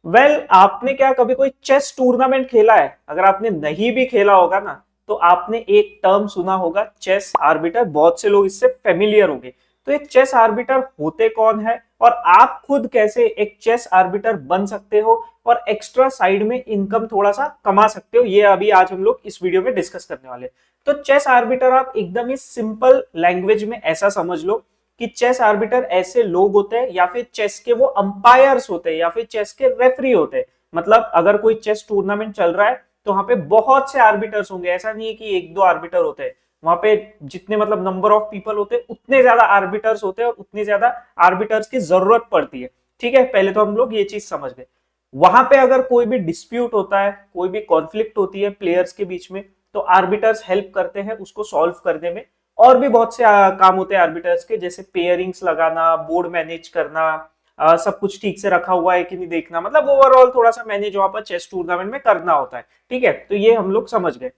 आपने क्या कभी कोई चेस टूर्नामेंट खेला है? अगर आपने नहीं भी खेला होगा ना, तो आपने एक टर्म सुना होगा, चेस आर्बिटर। बहुत से लोग इससे फेमिलियर होंगे। तो ये चेस आर्बिटर होते कौन है, और आप खुद कैसे एक चेस आर्बिटर बन सकते हो और एक्स्ट्रा साइड में इनकम थोड़ा सा कमा सकते हो, ये अभी आज हम लोग इस वीडियो में डिस्कस करने वाले हैं। तो चेस आर्बिटर आप एकदम ही सिंपल लैंग्वेज में ऐसा समझ लो कि चेस आर्बिटर ऐसे लोग होते हैं, या फिर चेस के वो अंपायर्स होते हैं, या फिर चेस के रेफरी होते हैं। मतलब अगर कोई चेस टूर्नामेंट चल रहा है तो वहां पे बहुत से आर्बिटर्स होंगे। ऐसा नहीं है कि एक दो आर्बिटर होते हैं, वहां पे जितने मतलब नंबर ऑफ पीपल होते हैं उतने ज्यादा आर्बिटर्स होते हैं, और उतनी ज्यादा आर्बिटर्स की जरूरत पड़ती है। ठीक है, पहले तो हम लोग ये चीज समझ गए। वहां पे अगर कोई भी डिस्प्यूट होता है, कोई भी कॉन्फ्लिक्ट होती है प्लेयर्स के बीच में, तो आर्बिटर्स हेल्प करते हैं उसको सॉल्व करने में। और भी बहुत से काम होते हैं आर्बिटर्स के, जैसे पेयरिंग्स लगाना, बोर्ड मैनेज करना, सब कुछ ठीक से रखा हुआ है कि नहीं देखना, मतलब ओवरऑल थोड़ा सा मैनेज वहां पर चेस टूर्नामेंट में करना होता है। ठीक है, तो ये हम लोग समझ गए।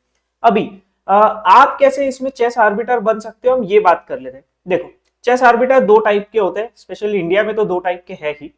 अभी आप कैसे इसमें चेस आर्बिटर बन सकते हो, हम ये बात कर लेते हैं। देखो, चेस आर्बिटर दो टाइप के होते हैं, स्पेशली इंडिया में तो दो टाइप के है ही।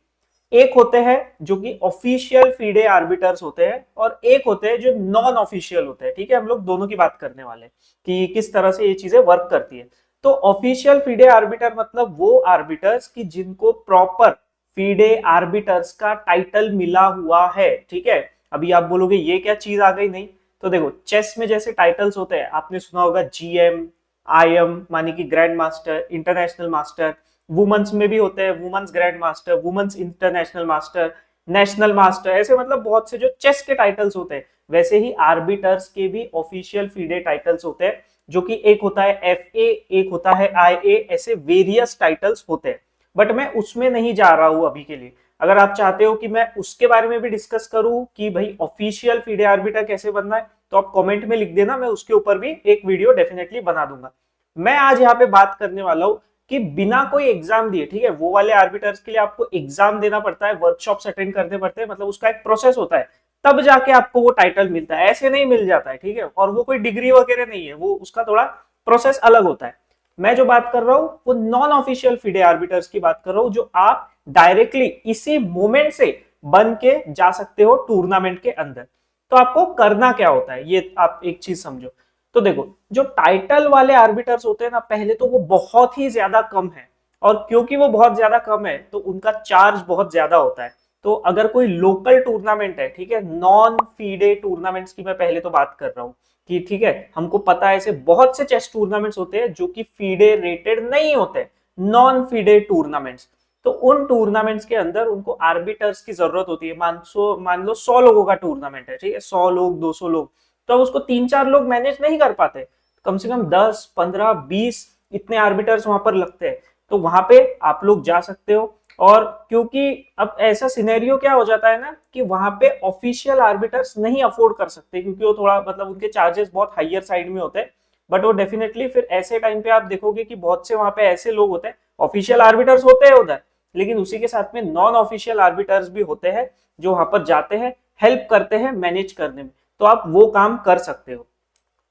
एक होते हैं जो कि ऑफिशियल फीडे आर्बिटर्स होते हैं, और एक होते हैं जो नॉन ऑफिशियल होते हैं। ठीक है, हम लोग दोनों की बात करने वाले हैं कि किस तरह से ये चीजें वर्क करती है। तो ऑफिशियल फीडे आर्बिटर मतलब वो आर्बिटर्स की जिनको प्रॉपर फीडे आर्बिटर्स का टाइटल मिला हुआ है। ठीक है, अभी आप बोलोगे ये क्या चीज आ गई, नहीं। तो देखो, चेस में जैसे टाइटल्स होते हैं, आपने सुना होगा जीएम, आईएम मानी कि grand master, international master. Women's में भी होते हैं, women's grand master, women's international master, national master, ऐसे मतलब बहुत से जो चेस के टाइटल्स होते हैं, वैसे ही आर्बिटर्स के भी ऑफिशियल फीडे टाइटल्स होते हैं, जो कि एक होता है एफए, एक होता है आईए, ऐसे वेरियस टाइटल्स होते हैं। बट मैं उसमें नहीं जा रहा हूं अभी के लिए। अगर आप चाहते हो कि मैं उसके बारे में भी डिस्कस करूं कि भाई ऑफिशियल फीडे आर्बिटर कैसे बनना है, तो आप कमेंट में लिख देना, मैं उसके ऊपर भी एक वीडियो डेफिनेटली बना दूंगा। मैं आज यहाँ पे बात करने वाला हूँ कि बिना कोई एग्जाम दिए, ठीक है, वो वाले आर्बिटर्स के लिए आपको एग्जाम देना पड़ता है, वर्कशॉप्स अटेंड करने पड़ते हैं, मतलब उसका एक प्रोसेस होता है, तब जाके आपको वो टाइटल मिलता है, ऐसे नहीं मिल जाता है। ठीक है, और वो कोई डिग्री वगैरह नहीं है, वो उसका थोड़ा प्रोसेस अलग होता है। मैं जो बात कर रहा हूं वो नॉन ऑफिशियल फीडे आर्बिटर्स की बात कर रहा हूं, जो आप डायरेक्टली इसी मोमेंट से बन के जा सकते हो टूर्नामेंट के अंदर। तो आपको करना क्या होता है, ये आप एक चीज समझो। तो देखो, जो टाइटल वाले आर्बिटर्स होते हैं ना, पहले तो वो बहुत ही ज्यादा कम है, और क्योंकि वो बहुत ज्यादा कम है तो उनका चार्ज बहुत ज्यादा होता है। तो अगर कोई लोकल टूर्नामेंट है, ठीक है, नॉन फीडे टूर्नामेंट्स की मैं पहले तो बात कर रहा हूँ कि ठीक है, हमको पता है ऐसे बहुत से चेस टूर्नामेंट्स होते हैं जो कि फीडे रेटेड नहीं होते, नॉन फीडे टूर्नामेंट्स। तो उन टूर्नामेंट्स के अंदर उनको आर्बिटर्स की जरूरत होती है। मान लो 100 लोगों का टूर्नामेंट है, ठीक है, 100 लोग, 200 लोग, तो अब उसको 3-4 लोग मैनेज नहीं कर पाते, कम से कम 10, 15, 20 इतने आर्बिटर्स वहां पर लगते हैं। तो वहां पे आप लोग जा सकते हो। और क्योंकि अब ऐसा सिनेरियो क्या हो जाता है ना कि वहां पे ऑफिशियल आर्बिटर्स नहीं अफोर्ड कर सकते, क्योंकि वो थोड़ा मतलब उनके चार्जेस बहुत हाइयर साइड में होते हैं। बट वो डेफिनेटली फिर ऐसे टाइम पे आप देखोगे कि बहुत से वहां पे ऐसे लोग होते हैं, ऑफिशियल आर्बिटर्स होते हैं उधर, लेकिन उसी के साथ में नॉन ऑफिशियल आर्बिटर्स भी होते हैं, जो वहां पर जाते हैं, हेल्प करते हैं मैनेज करने में। तो आप वो काम कर सकते हो।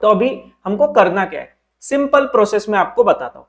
तो अभी हमको करना क्या है, सिंपल प्रोसेस में आपको बताता हूं।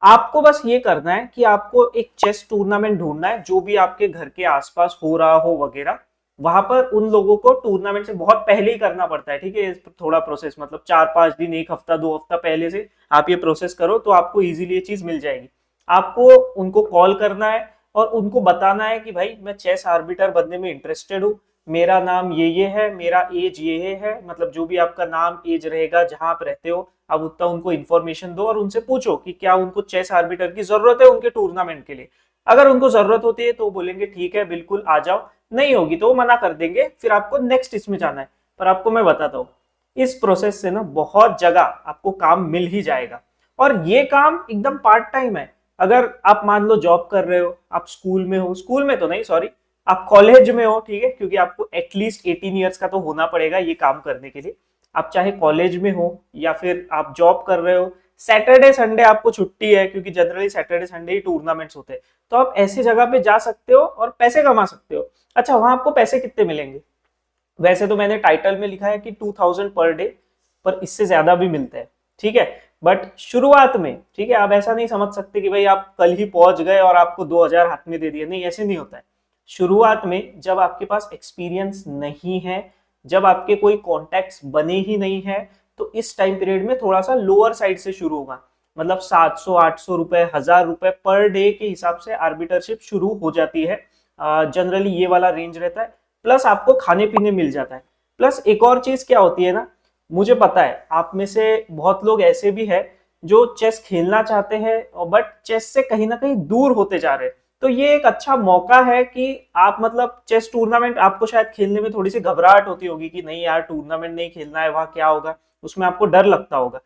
आपको बस ये करना है कि आपको एक चेस टूर्नामेंट ढूंढना है, जो भी आपके घर के आसपास हो रहा हो वगैरह। वहां पर उन लोगों को टूर्नामेंट से बहुत पहले ही करना पड़ता है। ठीक है, थोड़ा प्रोसेस मतलब 4-5 दिन, एक हफ्ता, 2 हफ्ता पहले से आप ये प्रोसेस करो, तो आपको इजीली ये चीज मिल जाएगी। आपको उनको कॉल करना है और उनको बताना है कि भाई मैं चेस आर्बिटर बनने में इंटरेस्टेड हूँ, मेरा नाम ये है, मेरा एज ये है, मतलब जो भी आपका नाम एज रहेगा, जहां आप रहते हो, आप उतना उनको इन्फॉर्मेशन दो और उनसे पूछो कि क्या उनको चेस आर्बिटर की जरूरत है उनके टूर्नामेंट के लिए। अगर उनको जरूरत होती है तो बोलेंगे ठीक है बिल्कुल आ जाओ, नहीं होगी तो वो मना कर देंगे, फिर आपको नेक्स्ट इसमें जाना है। पर आपको मैं बताता हूँ, इस प्रोसेस से ना बहुत जगह आपको काम मिल ही जाएगा, और ये काम एकदम पार्ट टाइम है। अगर आप मान लो जॉब कर रहे हो, आप स्कूल में हो, स्कूल में तो नहीं सॉरी, आप कॉलेज में हो, ठीक है, क्योंकि आपको एटलीस्ट 18 ईयर्स का तो होना पड़ेगा ये काम करने के लिए। आप चाहे कॉलेज में हो या फिर आप जॉब कर रहे हो, सैटरडे संडे आपको छुट्टी है, क्योंकि जनरली सैटरडे संडे ही टूर्नामेंट्स होते हैं, तो आप ऐसी जगह पे जा सकते हो और पैसे कमा सकते हो। अच्छा, वहां आपको पैसे कितने मिलेंगे? वैसे तो मैंने टाइटल में लिखा है कि 2000 पर डे, पर इससे ज्यादा भी मिलता है। ठीक है, बट शुरुआत में, ठीक है, आप ऐसा नहीं समझ सकते कि भाई आप कल ही पहुंच गए और आपको 2000 हाथ में दे दिए, नहीं, ऐसे नहीं होता है। शुरुआत में जब आपके पास एक्सपीरियंस नहीं है, जब आपके कोई कॉन्टैक्ट्स बने ही नहीं है, तो इस टाइम पीरियड में थोड़ा सा लोअर साइड से शुरू होगा। मतलब 700-800 रुपए, 1000 रुपए पर डे के हिसाब से आर्बिटरशिप शुरू हो जाती है। जनरली ये वाला रेंज रहता है। प्लस आपको खाने पीने मिल जाता है। प्लस एक और चीज क्या होती है ना, मुझे पता है आप में से बहुत लोग ऐसे भी है जो चेस खेलना चाहते हैं बट चेस से कहीं ना कहीं दूर होते जा रहे हैं। तो ये एक अच्छा मौका है कि आप मतलब चेस टूर्नामेंट, आपको शायद खेलने में थोड़ी सी घबराहट होती होगी कि नहीं यार टूर्नामेंट नहीं खेलना है, वहां क्या होगा, उसमें आपको डर लगता होगा।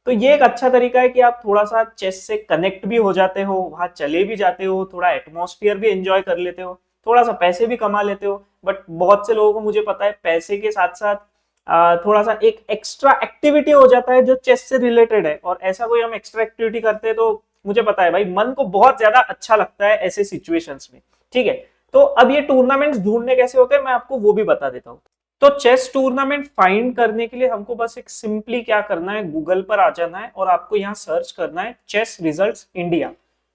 तो ये एक अच्छा तरीका है कि आप थोड़ा सा चेस से कनेक्ट भी हो जाते हो, वहां चले भी जाते हो, थोड़ा एटमॉस्फेयर भी एंजॉय कर लेते हो, थोड़ा सा पैसे भी कमा लेते हो। बट बहुत से लोगों को मुझे पता है पैसे के साथ साथ थोड़ा सा एक एक्स्ट्रा एक्टिविटी हो जाता है जो चेस से रिलेटेड है, और ऐसा कोई हम एक्स्ट्रा एक्टिविटी करते हैं तो मुझे पता है भाई मन को बहुत ज्यादा अच्छा लगता है ऐसे सिचुएशंस में। ठीक है, तो अब ये टूर्नामेंट्स ढूंढने कैसे होते हैं मैं आपको वो भी बता देता हूँ। तो चेस टूर्नामेंट फाइंड करने के लिए हमको बस एक सिंपली क्या करना है, गूगल पर आ जाना है और आपको यहाँ सर्च करना है चेस रिजल्ट्स इंडिया।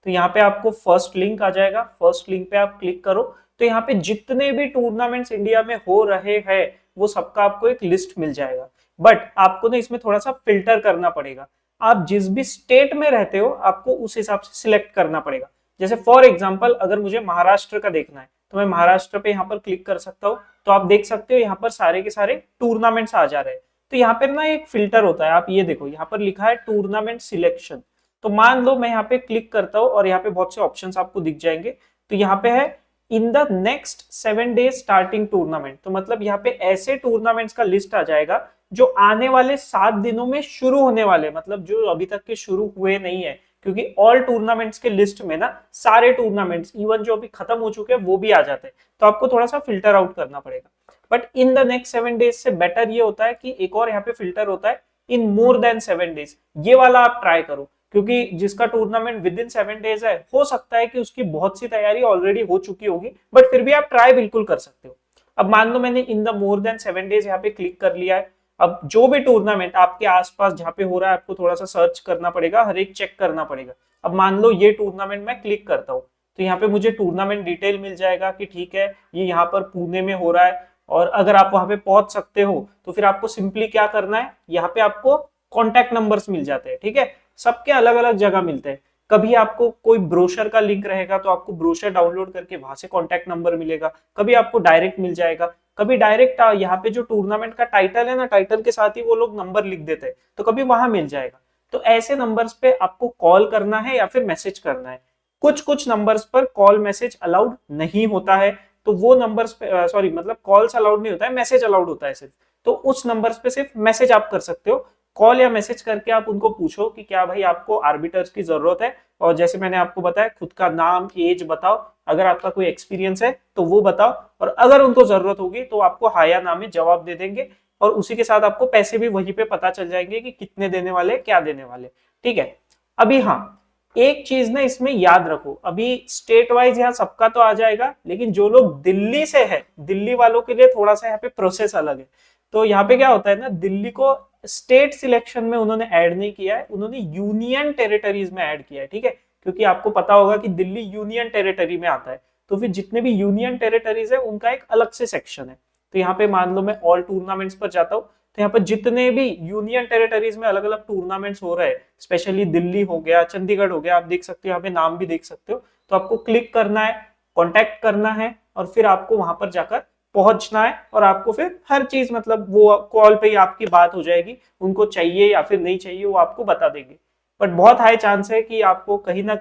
तो यहाँ पे आपको फर्स्ट लिंक आ जाएगा, फर्स्ट लिंक पे आप क्लिक करो तो यहाँ पे जितने भी टूर्नामेंट्स इंडिया में हो रहे हैं वो सबका आपको एक लिस्ट मिल जाएगा। बट आपको ना इसमें थोड़ा सा फिल्टर करना पड़ेगा। आप जिस भी स्टेट में रहते हो आपको उस हिसाब से सिलेक्ट करना पड़ेगा। जैसे फॉर एग्जाम्पल अगर मुझे महाराष्ट्र का देखना है तो मैं महाराष्ट्र पे यहाँ पर क्लिक कर सकता हूँ। तो आप देख सकते हो यहाँ पर सारे के सारे टूर्नामेंट्स आ जा रहे हैं। तो यहाँ पर ना एक फिल्टर होता है, आप ये देखो यहाँ पर लिखा है टूर्नामेंट सिलेक्शन। तो मान लो मैं यहाँ पे क्लिक करता हूँ और यहाँ पे बहुत से ऑप्शंस आपको दिख जाएंगे। तो यहाँ पे है in the next 7 days starting tournament. तो मतलब यहाँ पे ऐसे टूर्नामेंट्स का लिस्ट आ जाएगा जो आने वाले 7 दिनों में शुरू होने वाले, मतलब जो अभी तक के शुरू हुए नहीं है, क्योंकि ऑल टूर्नामेंट्स के लिस्ट में ना सारे टूर्नामेंट्स इवन जो अभी खत्म हो चुके हैं वो भी आ जाते हैं। तो आपको थोड़ा सा फिल्टर आउट करना पड़ेगा। But in the next 7 days से बेटर ये होता है कि एक और यहाँ पे फिल्टर होता है इन मोर देन 7 days। ये वाला आप ट्राई करो, क्योंकि जिसका टूर्नामेंट विद इन 7 days है हो सकता है कि उसकी बहुत सी तैयारी ऑलरेडी हो चुकी होगी, बट फिर भी आप ट्राई बिल्कुल कर सकते हो। अब मान लो मैंने in the more than 7 days यहाँ पे क्लिक कर लिया है। अब जो भी टूर्नामेंट आपके आसपास जहाँ पे हो रहा है आपको थोड़ा सा सर्च करना पड़ेगा, हर एक चेक करना पड़ेगा। अब मान लो ये टूर्नामेंट मैं क्लिक करता हूँ तो यहाँ पे मुझे टूर्नामेंट डिटेल मिल जाएगा कि ठीक है ये यहाँ पर पुणे में हो रहा है। और अगर आप वहां पे पहुंच सकते हो तो फिर आपको सिंपली क्या करना है, यहाँ पे आपको कॉन्टैक्ट नंबर्स मिल जाते हैं। ठीक है, सबके अलग अलग जगह मिलते हैं। कभी आपको कोई ब्रोशर का लिंक रहेगा तो आपको ब्रोशर डाउनलोड करके वहां से कॉन्टैक्ट नंबर मिलेगा, कभी आपको डायरेक्ट मिल जाएगा, कभी डायरेक्ट यहाँ पे जो टूर्नामेंट का टाइटल है ना, टाइटल के साथ ही वो लोग नंबर लिख देते हैं तो कभी वहां मिल जाएगा। तो ऐसे नंबर्स पे आपको कॉल करना है या फिर मैसेज करना है। कुछ कुछ नंबर्स पर कॉल मैसेज अलाउड नहीं होता है, तो वो नंबर्स पे सॉरी मतलब कॉल्स अलाउड नहीं होता है, मैसेज अलाउड होता है सिर्फ। तो उस नंबर्स पे सिर्फ मैसेज आप कर सकते हो। कॉल या मैसेज करके आप उनको पूछो कि क्या भाई आपको आर्बिटर्स की जरूरत है, और जैसे मैंने आपको बताया खुद का नाम एज बताओ, अगर आपका कोई एक्सपीरियंस है तो वो बताओ, और अगर उनको जरूरत होगी तो आपको हाँ या ना में जवाब दे देंगे। और उसी के साथ आपको पैसे भी वहीं पे पता चल जाएंगे कि कितने देने वाले, क्या देने वाले। ठीक है, अभी हाँ एक चीज ना इसमें याद रखो, अभी स्टेट वाइज यहाँ सबका तो आ जाएगा, लेकिन जो लोग दिल्ली से है दिल्ली वालों के लिए थोड़ा सा यहाँ पे प्रोसेस अलग है। तो यहाँ पे क्या होता है ना, दिल्ली को स्टेट सिलेक्शन में उन्होंने ऐड नहीं किया है, उन्होंने यूनियन टेरिटरीज में ऐड किया है। ठीक है, क्योंकि आपको पता होगा कि दिल्ली यूनियन टेरिटरी में आता है, तो फिर जितने भी यूनियन टेरिटरीज है उनका एक अलग से सेक्शन है। तो यहाँ पे मान लो मैं ऑल टूर्नामेंट्स पर जाता हूँ तो यहाँ पर जितने भी यूनियन टेरिटरीज में अलग अलग टूर्नामेंट्स हो रहे हैं, स्पेशली दिल्ली हो गया, चंडीगढ़ हो गया, आप देख सकते हो यहाँ पे नाम भी देख सकते हो। तो आपको क्लिक करना है, कॉन्टेक्ट करना है, और फिर आपको वहां पर जाकर पहुंचना है, और आपको फिर हर चीज मतलब वो कॉल पे ही आपकी बात हो जाएगी, उनको चाहिए या फिर नहीं चाहिए वो आपको बता देंगे। बट बहुत हाई चांस है कि आपको कहीं ना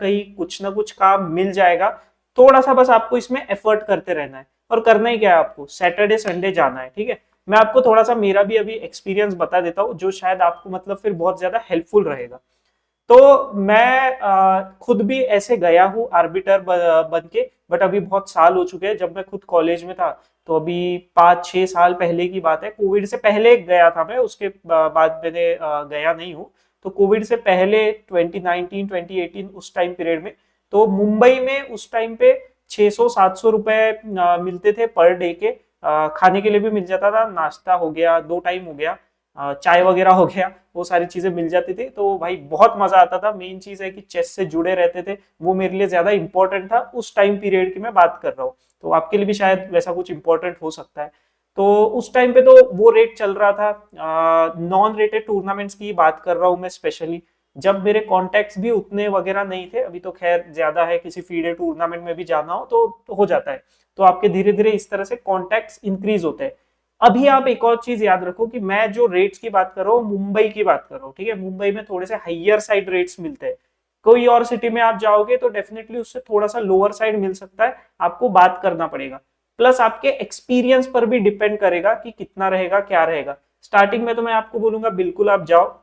कुछ काम मिल जाएगा। थोड़ा सा बस आपको इसमें एफर्ट करते रहना है, और करना ही क्या है, आपको सैटरडे संडे जाना है। ठीक है, मैं आपको थोड़ा सा मेरा भी अभी एक्सपीरियंस बता देता हूँ जो शायद आपको मतलब फिर बहुत ज्यादा हेल्पफुल रहेगा। तो मैं खुद भी ऐसे गया हूँ आर्बिटर बन के, बट अभी बहुत साल हो चुके हैं। जब मैं खुद कॉलेज में था तो अभी 5-6 साल पहले की बात है, कोविड से पहले गया था मैं, उसके बाद मैंने गया नहीं हूँ। तो कोविड से पहले 2019 2018 उस टाइम पीरियड में, तो मुंबई में उस टाइम पे 600-700 रुपए मिलते थे पर डे के। खाने के लिए भी मिल जाता था, नाश्ता हो गया, 2 टाइम हो गया, चाय वगैरह हो गया, वो सारी चीजें मिल जाती थी। तो भाई बहुत मजा आता था। मेन चीज है कि चेस से जुड़े रहते थे, वो मेरे लिए ज्यादा इंपॉर्टेंट था उस टाइम पीरियड की मैं बात कर रहा हूँ। तो आपके लिए भी शायद वैसा कुछ इंपॉर्टेंट हो सकता है। तो उस टाइम पे तो वो रेट चल रहा था। नॉन रेटेड टूर्नामेंट्स की बात कर रहा हूँ मैं स्पेशली, जब मेरे कॉन्टेक्ट्स भी उतने वगैरह नहीं थे। अभी तो खैर ज्यादा है, किसी फीडे टूर्नामेंट में भी जाना हो तो हो जाता है। तो आपके धीरे धीरे इस तरह से कॉन्टेक्ट्स इंक्रीज होते हैं। अभी आप एक और चीज याद रखो कि मैं जो रेट्स की बात कर रहा हूँ मुंबई की बात कर रहा हूँ, ठीक है। मुंबई में थोड़े से हाइयर साइड रेट्स मिलते हैं। कोई और सिटी में आप जाओगे तो डेफिनेटली उससे थोड़ा सा लोअर साइड मिल सकता है, आपको बात करना पड़ेगा। प्लस आपके एक्सपीरियंस पर भी डिपेंड करेगा कि कितना रहेगा क्या रहेगा। स्टार्टिंग में तो मैं आपको बोलूंगा बिल्कुल आप जाओ,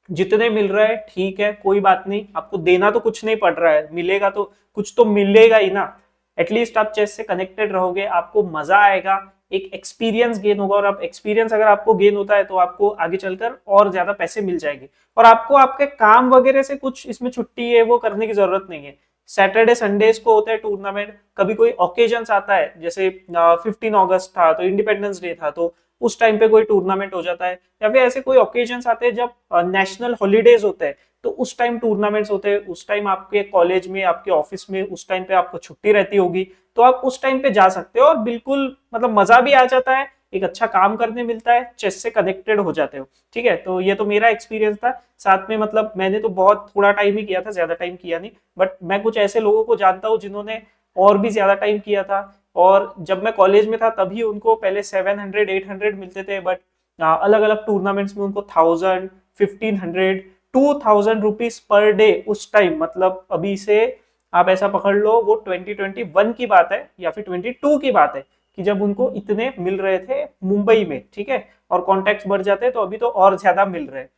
जितने मिल रहा है ठीक है, कोई बात नहीं, आपको देना तो कुछ नहीं पड़ रहा है, मिलेगा तो कुछ तो मिलेगा ही ना। एटलीस्ट आप चेस से कनेक्टेड रहोगे, आपको मजा आएगा, एक एक्सपीरियंस गेन होगा। और आप एक्सपीरियंस अगर आपको गेन होता है तो आपको आगे चलकर और ज्यादा पैसे मिल जाएंगे। और आपको आपके काम वगैरह से कुछ इसमें छुट्टी है वो करने की जरूरत नहीं है। सैटरडे संडेज को होता है टूर्नामेंट, कभी कोई ओकेजन आता है, जैसे 15 अगस्त था तो इंडिपेंडेंस डे था, तो उस टाइम पे कोई टूर्नामेंट हो जाता है। या फिर ऐसे कोई ओकेजन आते हैं जब नेशनल हॉलीडेज होते हैं, तो उस टाइम टूर्नामेंट्स होते हैं। उस टाइम आपके कॉलेज में, आपके ऑफिस में उस टाइम पे आपको छुट्टी रहती होगी, तो आप उस टाइम पे जा सकते हो और बिल्कुल मतलब मजा भी आ जाता है, एक अच्छा काम करने मिलता है, चेस से कनेक्टेड हो जाते हो। ठीक है, तो ये तो मेरा एक्सपीरियंस था। साथ में मतलब मैंने तो बहुत थोड़ा टाइम ही किया था, ज्यादा टाइम किया नहीं, बट मैं कुछ ऐसे लोगों को जानता हूँ जिन्होंने और भी ज्यादा टाइम किया था। और जब मैं कॉलेज में था तभी उनको पहले 700 800 मिलते थे, बट अलग अलग टूर्नामेंट्स में उनको 1000 1500 2000 रुपीज पर डे उस टाइम, मतलब अभी से आप ऐसा पकड़ लो वो 2021 की बात है या फिर 22 की बात है, कि जब उनको इतने मिल रहे थे मुंबई में। ठीक है, और कॉन्टेक्ट बढ़ जाते हैं तो अभी तो और ज्यादा मिल रहे हैं।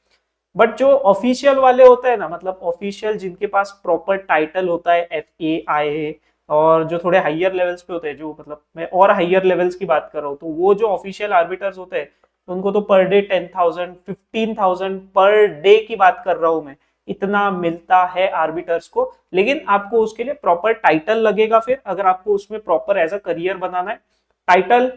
बट जो ऑफिशियल वाले होते हैं ना, मतलब ऑफिशियल जिनके पास प्रॉपर टाइटल होता है FAIA, और जो थोड़े हाइयर लेवल्स पे होते हैं, जो मतलब मैं और हाइयर लेवल्स की बात कर रहा हूँ, तो वो जो ऑफिशियल आर्बिटर्स होते हैं उनको तो पर डे 10,000 15,000 पर डे की बात कर रहा हूँ मैं, इतना मिलता है आर्बिटर्स को। लेकिन आपको उसके लिए प्रॉपर टाइटल लगेगा, फिर अगर आपको उसमें प्रॉपर एज अ करियर बनाना है, टाइटल,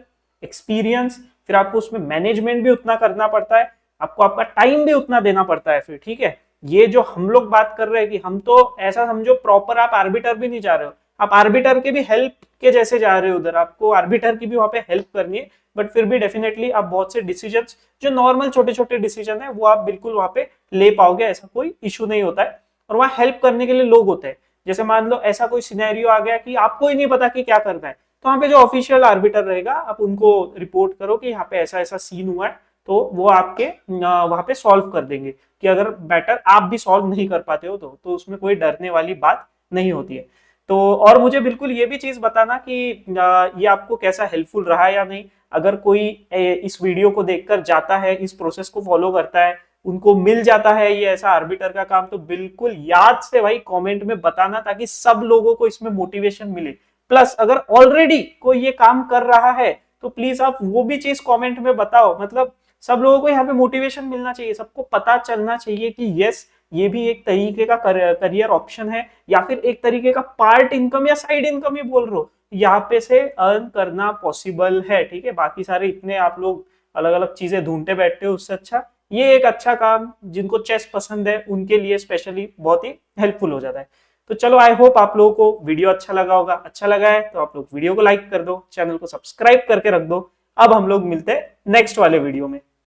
एक्सपीरियंस, फिर आपको उसमें मैनेजमेंट भी उतना करना पड़ता है, आपको आपका टाइम भी उतना देना पड़ता है फिर। ठीक है, ये जो हम लोग बात कर रहे हैं कि हम तो ऐसा समझो प्रॉपर आप आर्बिटर भी नहीं जा रहे हो, आप आर्बिटर के भी हेल्प के जैसे जा रहे हो उधर, आपको आर्बिटर की भी वहां पे हेल्प करनी है। बट फिर भी डेफिनेटली आप बहुत से डिसीजन, जो नॉर्मल छोटे छोटे डिसीजन है, वो आप बिल्कुल वहां पे ले पाओगे, ऐसा कोई इशू नहीं होता है। और वहां हेल्प करने के लिए लोग होते हैं। जैसे मान लो ऐसा कोई सिनेरियो आ गया कि आपको ही नहीं पता कि क्या करना है, तो वहां पे जो ऑफिशियल आर्बिटर रहेगा आप उनको रिपोर्ट करो कि यहाँ पे ऐसा ऐसा सीन हुआ है, तो वो आपके वहां पे सॉल्व कर देंगे। कि अगर बैटर आप भी सॉल्व नहीं कर पाते हो तो उसमें कोई डरने वाली बात नहीं होती है। तो और मुझे बिल्कुल ये भी चीज बताना कि ये आपको कैसा हेल्पफुल रहा या नहीं। अगर कोई इस वीडियो को देखकर जाता है, इस प्रोसेस को फॉलो करता है, उनको मिल जाता है ये ऐसा आर्बिटर का काम, तो बिल्कुल याद से भाई कमेंट में बताना, ताकि सब लोगों को इसमें मोटिवेशन मिले। प्लस अगर ऑलरेडी कोई ये काम कर रहा है तो प्लीज आप वो भी चीज कमेंट में बताओ। मतलब सब लोगों को यहाँ पे मोटिवेशन मिलना चाहिए, सबको पता चलना चाहिए कि यस, ये भी एक तरीके का करियर ऑप्शन है, या फिर एक तरीके का पार्ट इनकम या साइड इनकम ही बोल रहे हो, यहाँ पे से अर्न करना पॉसिबल है। ठीक है, बाकी सारे इतने आप लोग अलग अलग चीजें ढूंढते बैठते हो, उससे अच्छा ये एक अच्छा काम जिनको चेस पसंद है उनके लिए स्पेशली बहुत ही हेल्पफुल हो जाता है। तो चलो, आई होप आप लोगों को वीडियो अच्छा लगा होगा। अच्छा लगा है तो आप लोग वीडियो को लाइक कर दो, चैनल को सब्सक्राइब करके रख दो। अब हम लोग मिलते हैं नेक्स्ट वाले वीडियो में।